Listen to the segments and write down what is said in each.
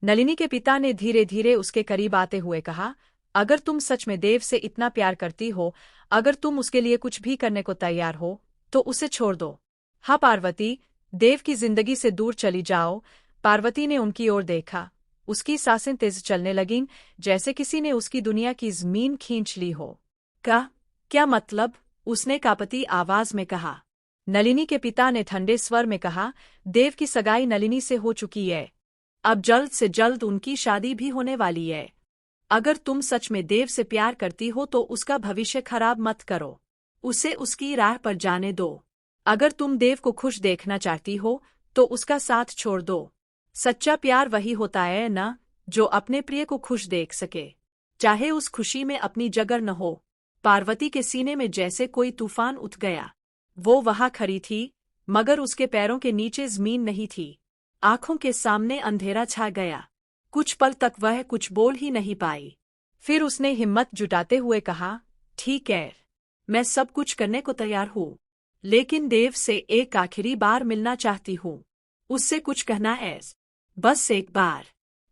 नलिनी के पिता ने धीरे धीरे उसके करीब आते हुए कहा, अगर तुम सच में देव से इतना प्यार करती हो, अगर तुम उसके लिए कुछ भी करने को तैयार हो, तो उसे छोड़ दो। हाँ पार्वती, देव की जिंदगी से दूर चली जाओ। पार्वती ने उनकी ओर देखा। उसकी सांसें तेज चलने लगीं, जैसे किसी ने उसकी दुनिया की जमीन खींच ली हो। क्या मतलब? उसने कांपती आवाज में कहा। नलिनी के पिता ने ठंडे स्वर में कहा, देव की सगाई नलिनी से हो चुकी है। अब जल्द से जल्द उनकी शादी भी होने वाली है। अगर तुम सच में देव से प्यार करती हो तो उसका भविष्य खराब मत करो। उसे उसकी राह पर जाने दो। अगर तुम देव को खुश देखना चाहती हो तो उसका साथ छोड़ दो। सच्चा प्यार वही होता है ना, जो अपने प्रिय को खुश देख सके, चाहे उस खुशी में अपनी जगह न हो। पार्वती के सीने में जैसे कोई तूफान उठ गया। वो वहां खड़ी थी, मगर उसके पैरों के नीचे जमीन नहीं थी। आंखों के सामने अंधेरा छा गया। कुछ पल तक वह कुछ बोल ही नहीं पाई। फिर उसने हिम्मत जुटाते हुए कहा, ठीक है, मैं सब कुछ करने को तैयार हूँ, लेकिन देव से एक आखिरी बार मिलना चाहती हूँ। उससे कुछ कहना है, बस एक बार।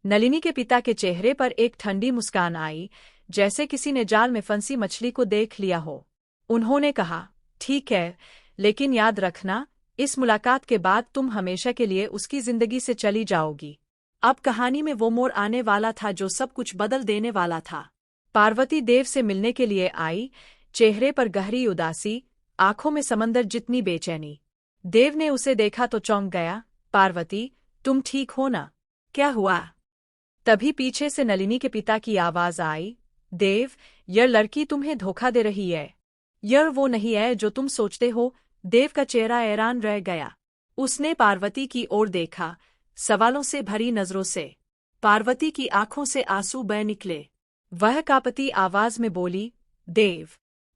नलिनी के पिता के चेहरे पर एक ठंडी मुस्कान आई, जैसे किसी ने जाल में फंसी मछली को देख लिया हो। उन्होंने कहा, ठीक है, लेकिन याद रखना, इस मुलाकात के बाद तुम हमेशा के लिए उसकी जिंदगी से चली जाओगी। अब कहानी में वो मोड़ आने वाला था जो सब कुछ बदल देने वाला था। पार्वती देव से मिलने के लिए आई, चेहरे पर गहरी उदासी, आंखों में समंदर जितनी बेचैनी। देव ने उसे देखा तो चौंक गया। पार्वती, तुम ठीक हो ना? क्या हुआ? तभी पीछे से नलिनी के पिता की आवाज आई, देव, यह लड़की तुम्हें धोखा दे रही है। यह वो नहीं है जो तुम सोचते हो। देव का चेहरा हैरान रह गया। उसने पार्वती की ओर देखा, सवालों से भरी नजरों से। पार्वती की आंखों से आंसू बह निकले। वह कांपती आवाज में बोली, देव,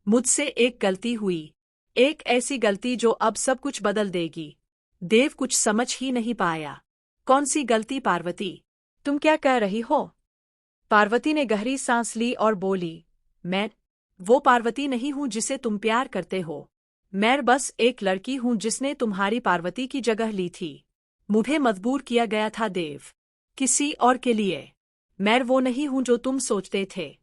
मुझसे एक गलती हुई, एक ऐसी गलती जो अब सब कुछ बदल देगी। देव कुछ समझ ही नहीं पाया। कौन सी गलती पार्वती? तुम क्या कह रही हो? पार्वती ने गहरी सांस ली और बोली, मैं वो पार्वती नहीं हूं जिसे तुम प्यार करते हो। मैं बस एक लड़की हूं जिसने तुम्हारी पार्वती की जगह ली थी। मुझे मजबूर किया गया था देव, किसी और के लिए। मैं वो नहीं हूं जो तुम सोचते थे।